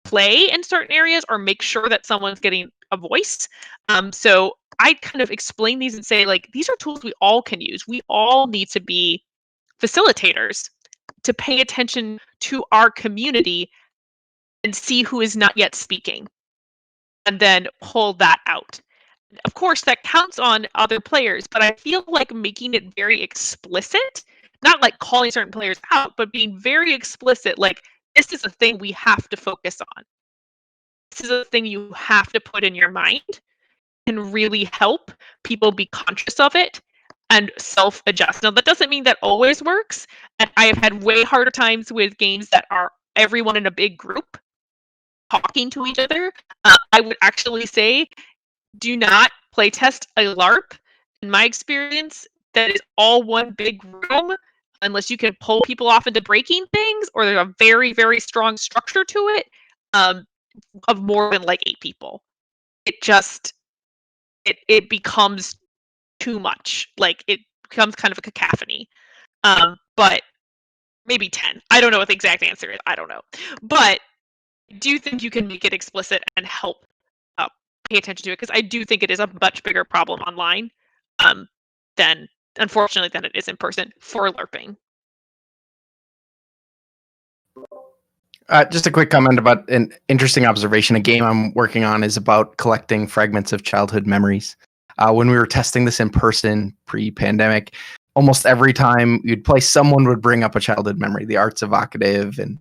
play in certain areas or make sure that someone's getting a voice. So I kind of explain these and say, like, these are tools we all can use. We all need to be facilitators to pay attention to our community and see who is not yet speaking, and then pull that out. Of course, that counts on other players, but I feel like making it very explicit, not like calling certain players out, but being very explicit, like, this is a thing we have to focus on. This is a thing you have to put in your mind, can really help people be conscious of it and self-adjust. Now, that doesn't mean that always works. And I have had way harder times with games that are everyone in a big group talking to each other. I would actually say, do not playtest a LARP, in my experience, that is all one big room, unless you can pull people off into breaking things, or there's a very, very strong structure to it, of more than like 8 people. It just it becomes too much. Like it becomes kind of a cacophony. But maybe 10. I don't know what the exact answer is. I don't know. But I do think you can make it explicit and help pay attention to it, because I do think it is a much bigger problem online than, unfortunately, than it is in person for LARPing. Just a quick comment about an interesting observation. A game I'm working on is about collecting fragments of childhood memories. When we were testing this in person pre-pandemic, almost every time you'd play, someone would bring up a childhood memory. The art's evocative, and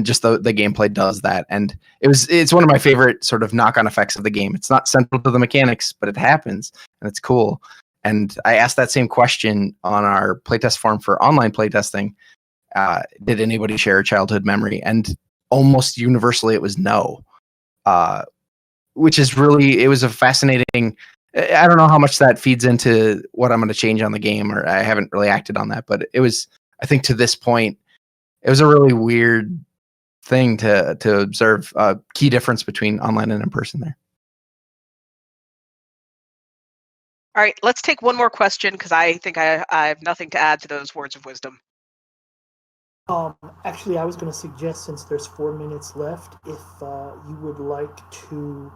just the gameplay does that. And it's one of my favorite sort of knock-on effects of the game. It's not central to the mechanics, but it happens, and it's cool. And I asked that same question on our playtest forum for online playtesting. Did anybody share a childhood memory? And almost universally it was no, which is really, it was a fascinating, I don't know how much that feeds into what I'm going to change on the game, or I haven't really acted on that, but it was, I think to this point, it was a really weird thing to observe, a key difference between online and in person there. All right, let's take one more question, because I think I have nothing to add to those words of wisdom. Actually, I was going to suggest, since there's 4 minutes left, if you would like to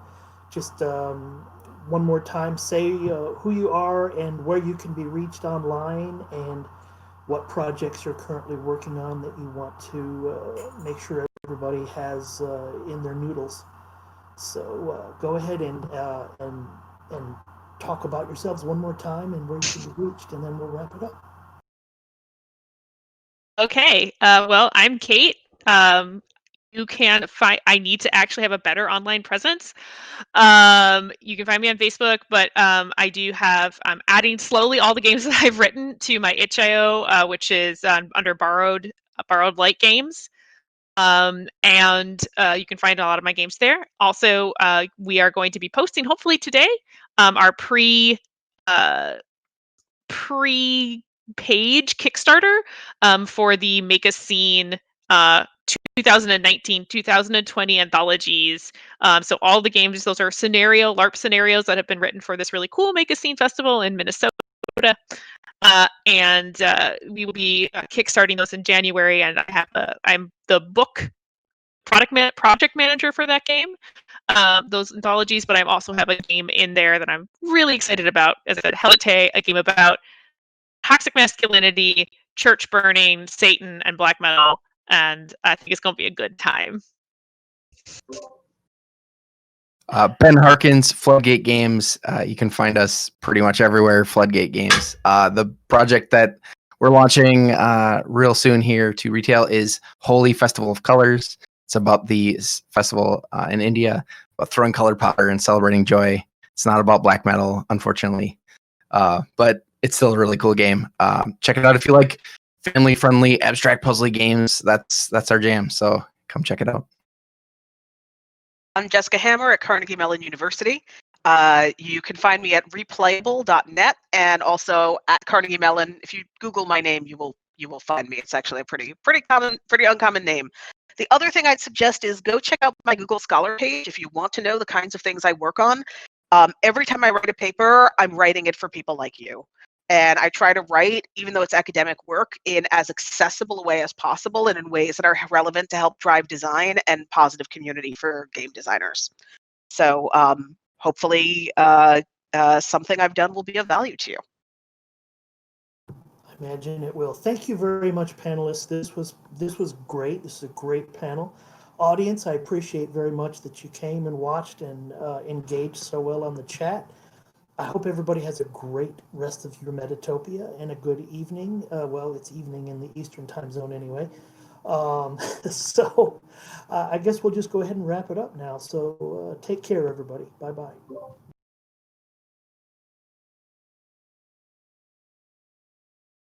just one more time say who you are and where you can be reached online, and what projects you're currently working on that you want to make sure everybody has in their noodles. So go ahead and talk about yourselves one more time and where you can be reached, and then we'll wrap it up. Okay. Well, I'm Kate. You can find. I need to actually have a better online presence. You can find me on Facebook, but I do have. I'm adding slowly all the games that I've written to my itch.io, which is under borrowed light games. And you can find a lot of my games there. Also, we are going to be posting, hopefully today, our pre-page Kickstarter for the Make a Scene 2019-2020 anthologies. So all the games, those are LARP scenarios that have been written for this really cool Make a Scene festival in Minnesota. And we will be kickstarting those in January, and I'm the book project manager for that game, those anthologies, but I also have a game in there that I'm really excited about. As I said, Helite, a game about toxic masculinity, church burning, Satan, and black metal, and I think it's going to be a good time. Ben Harkins, Floodgate Games. You can find us pretty much everywhere, Floodgate Games. The project that we're launching real soon here to retail is Holy Festival of Colors. It's about the festival in India, about throwing colored powder and celebrating joy. It's not about black metal, unfortunately, but it's still a really cool game. Check it out if you like family-friendly, abstract puzzly games. That's our jam, so come check it out. I'm Jessica Hammer at Carnegie Mellon University. You can find me at replayable.net, and also at Carnegie Mellon. If you Google my name, you will find me. It's actually a pretty uncommon name. The other thing I'd suggest is go check out my Google Scholar page if you want to know the kinds of things I work on. Every time I write a paper, I'm writing it for people like you. And I try to write, even though it's academic work, in as accessible a way as possible and in ways that are relevant to help drive design and positive community for game designers. So hopefully something I've done will be of value to you. I imagine it will. Thank you very much, panelists. This was great. This is a great panel. Audience, I appreciate very much that you came and watched and engaged so well on the chat. I hope everybody has a great rest of your Metatopia and a good evening. Well, it's evening in the Eastern time zone anyway. So I guess we'll just go ahead and wrap it up now. So take care, everybody. Bye-bye.